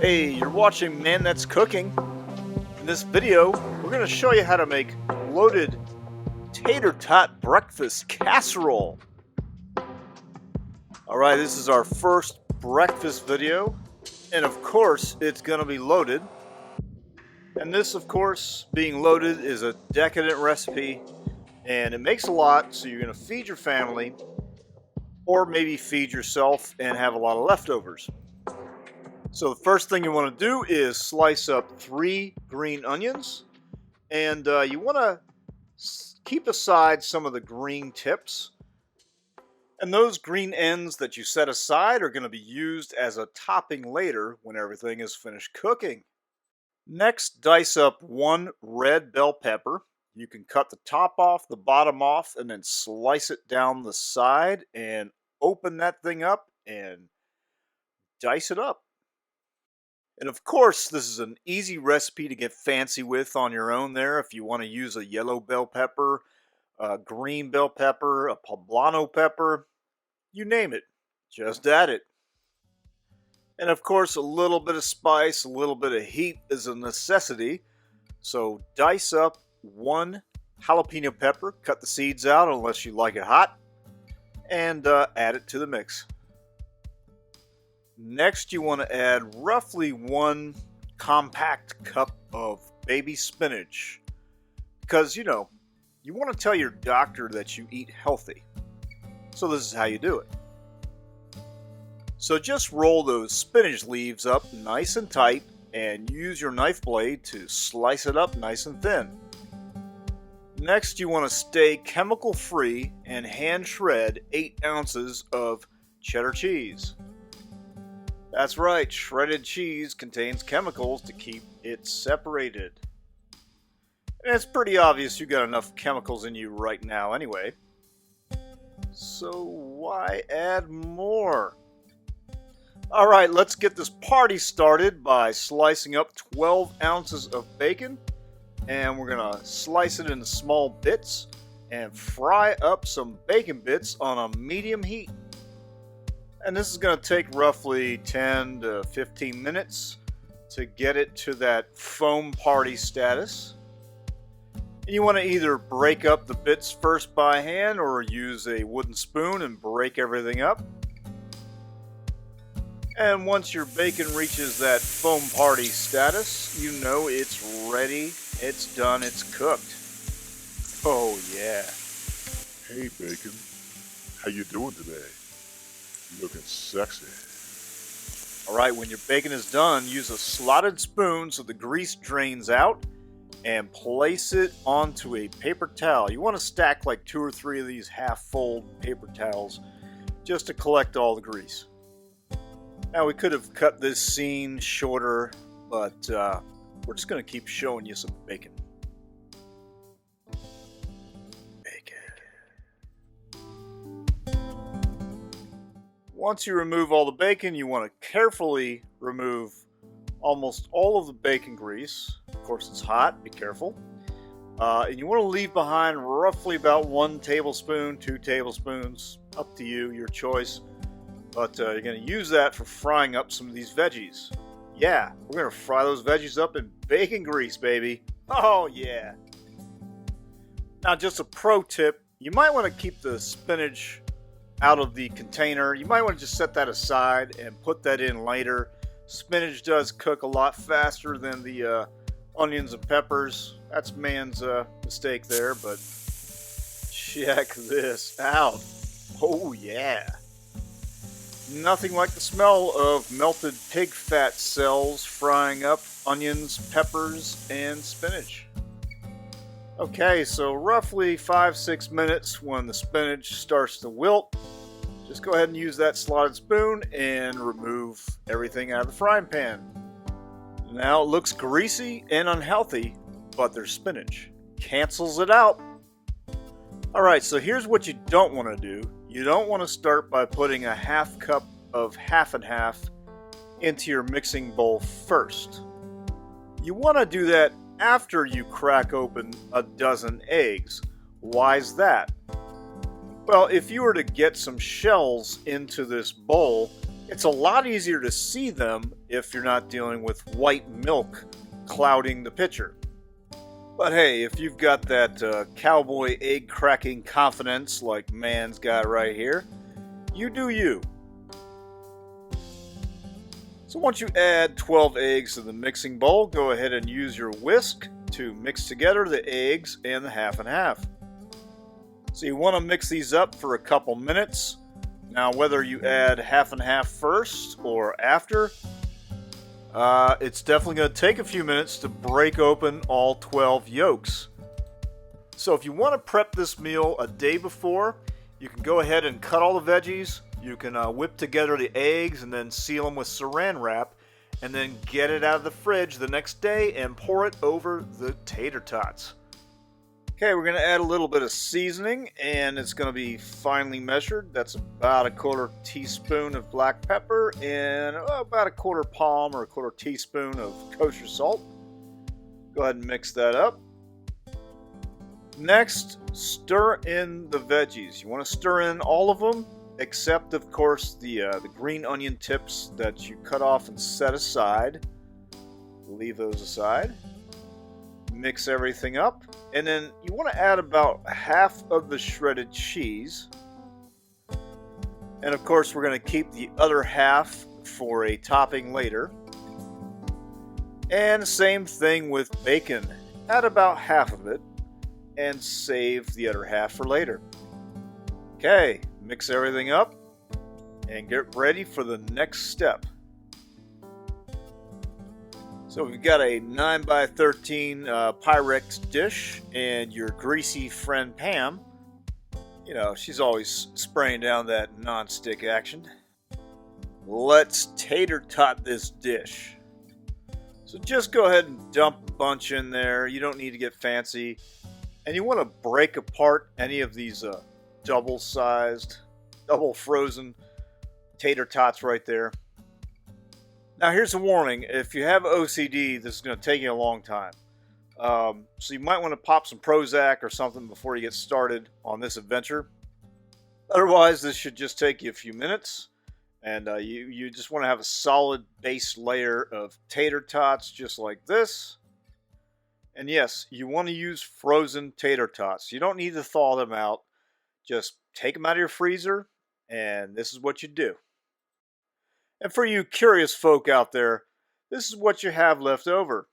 Hey, you're watching Man That's Cooking. In this video, we're going to show you how to make loaded tater tot breakfast casserole. Alright, this is our first breakfast video, and of course, it's going to be loaded. And this, of course, being loaded is a decadent recipe, and it makes a lot, so you're going to feed your family, or maybe feed yourself and have a lot of leftovers. So the first thing you want to do is slice up 3 green onions, and you want to keep aside some of the green tips. And those green ends that you set aside are going to be used as a topping later when everything is finished cooking. Next, dice up 1 red bell pepper. You can cut the top off, the bottom off, and then slice it down the side and open that thing up and dice it up. And of course, this is an easy recipe to get fancy with on your own there. If you want to use a yellow bell pepper, a green bell pepper, a poblano pepper, you name it, just add it. And of course, a little bit of spice, a little bit of heat is a necessity. So dice up 1 jalapeno pepper, cut the seeds out unless you like it hot, and add it to the mix. Next, you want to add roughly 1 compact cup of baby spinach. Because, you want to tell your doctor that you eat healthy. So this is how you do it. So just roll those spinach leaves up nice and tight and use your knife blade to slice it up nice and thin. Next, you want to stay chemical free and hand shred 8 ounces of cheddar cheese. That's right, shredded cheese contains chemicals to keep it separated. And it's pretty obvious you got enough chemicals in you right now anyway. So why add more? Alright, let's get this party started by slicing up 12 ounces of bacon. And we're going to slice it into small bits and fry up some bacon bits on a medium heat. And this is going to take roughly 10 to 15 minutes to get it to that foam party status. And you want to either break up the bits first by hand or use a wooden spoon and break everything up. And once your bacon reaches that foam party status, you know it's ready, it's done, it's cooked. Oh yeah. Hey bacon, how you doing today? Looking sexy. Alright, when your bacon is done, use a slotted spoon so the grease drains out and place it onto a paper towel. You want to stack like 2 or 3 of these half-fold paper towels just to collect all the grease. Now we could have cut this scene shorter, but we're just going to keep showing you some bacon. Once you remove all the bacon, you want to carefully remove almost all of the bacon grease. Of course, it's hot, be careful. And you want to leave behind roughly about 1 tablespoon, 2 tablespoons, up to you, your choice. But you're going to use that for frying up some of these veggies. Yeah, we're going to fry those veggies up in bacon grease, baby. Oh, yeah. Now, just a pro tip, you might want to keep the spinach out of the container. You might want to just set that aside and put that in later. Spinach does cook a lot faster than the onions and peppers. That's man's mistake there, but check this out. Oh yeah. Nothing like the smell of melted pig fat cells frying up onions, peppers, and spinach. Okay, so roughly 5-6 minutes when the spinach starts to wilt, just go ahead and use that slotted spoon and remove everything out of the frying pan. Now it looks greasy and unhealthy, but there's spinach. Cancels it out. Alright, so here's what you don't want to do. You don't want to start by putting a half cup of half and half into your mixing bowl first. You want to do that after you crack open a dozen eggs. Why's that? Well, if you were to get some shells into this bowl, it's a lot easier to see them if you're not dealing with white milk clouding the pitcher. But hey, if you've got that cowboy egg cracking confidence like man's got right here, you do you. So once you add 12 eggs to the mixing bowl, go ahead and use your whisk to mix together the eggs and the half and half. So you want to mix these up for a couple minutes. Now whether you add half and half first or after, it's definitely going to take a few minutes to break open all 12 yolks. So if you want to prep this meal a day before, you can go ahead and cut all the veggies. You can whip together the eggs and then seal them with saran wrap, and then get it out of the fridge the next day and pour it over the tater tots. Okay, we're going to add a little bit of seasoning, and it's going to be finely measured. That's about a 1/4 teaspoon of black pepper and about a 1/4 palm or a 1/4 teaspoon of kosher salt. Go ahead and mix that up. Next, stir in the veggies. You want to stir in all of them, except of course the green onion tips that you cut off and set aside. Leave those aside. Mix everything up, and then you want to add about half of the shredded cheese, and of course we're going to keep the other half for a topping later. And same thing with bacon. Add about half of it and save the other half for later. Okay, mix everything up and get ready for the next step. So we've got a 9x13 Pyrex dish and your greasy friend Pam. You know, she's always spraying down that non-stick action. Let's tater tot this dish. So just go ahead and dump a bunch in there. You don't need to get fancy. And you want to break apart any of these double-sized, double frozen tater tots right there. Now here's a warning, if you have OCD, this is going to take you a long time. So you might want to pop some Prozac or something before you get started on this adventure. Otherwise, this should just take you a few minutes. And you just want to have a solid base layer of tater tots just like this. And yes, you want to use frozen tater tots. You don't need to thaw them out. Just take them out of your freezer, and this is what you do. And for you curious folk out there, this is what you have left over.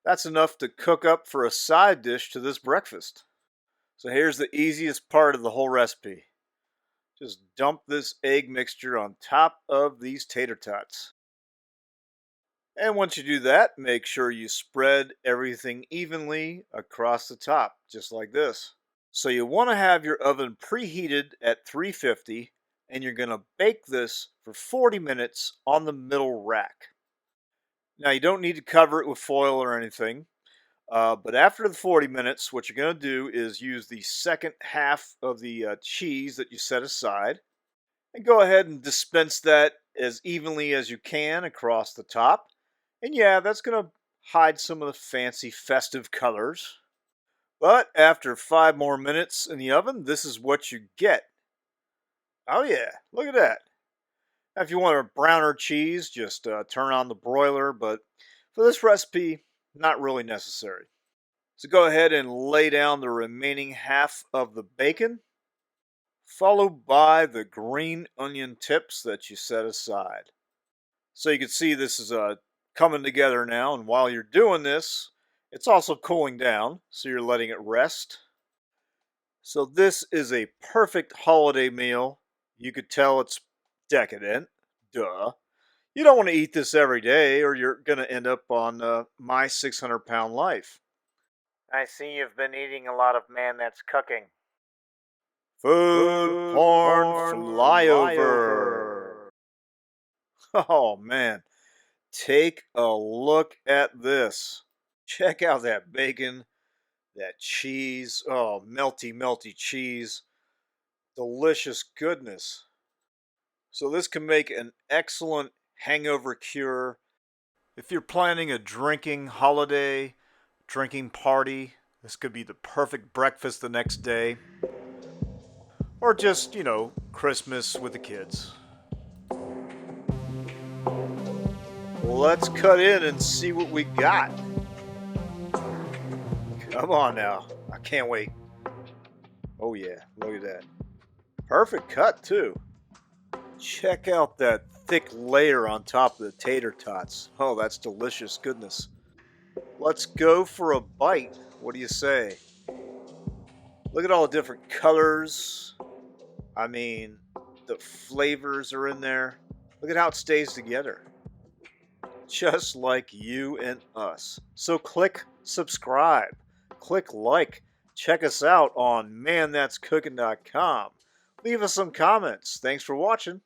That's enough to cook up for a side dish to this breakfast. So here's the easiest part of the whole recipe. Just dump this egg mixture on top of these tater tots. And once you do that, make sure you spread everything evenly across the top, just like this. So you want to have your oven preheated at 350, and you're going to bake this for 40 minutes on the middle rack. Now you don't need to cover it with foil or anything, but after the 40 minutes, what you're going to do is use the second half of the cheese that you set aside, and go ahead and dispense that as evenly as you can across the top. And yeah, that's going to hide some of the fancy festive colors. But after 5 more minutes in the oven, this is what you get. Oh yeah, look at that. Now if you want a browner cheese, just turn on the broiler, but for this recipe, not really necessary. So go ahead and lay down the remaining half of the bacon, followed by the green onion tips that you set aside. So you can see this is coming together now, and while you're doing this, it's also cooling down, so you're letting it rest. So this is a perfect holiday meal. You could tell it's decadent. Duh. You don't want to eat this every day, or you're going to end up on My 600-Pound Life. I see you've been eating a lot of Man That's Cooking. Food porn flyover. Oh man, take a look at this. Check out that bacon, that cheese. Oh, melty, melty cheese. Delicious goodness. So this can make an excellent hangover cure. If you're planning a drinking holiday, drinking party, this could be the perfect breakfast the next day. Or just, Christmas with the kids. let's cut in and see what we got. Come on now. I can't wait. Oh yeah, look at that. Perfect cut too. Check out that thick layer on top of the tater tots. Oh, that's delicious goodness. Let's go for a bite. What do you say? Look at all the different colors. I mean, the flavors are in there. Look at how it stays together. Just like you and us. So click subscribe. Click like. Check us out on manthat'scooking.com. Leave us some comments. Thanks for watching.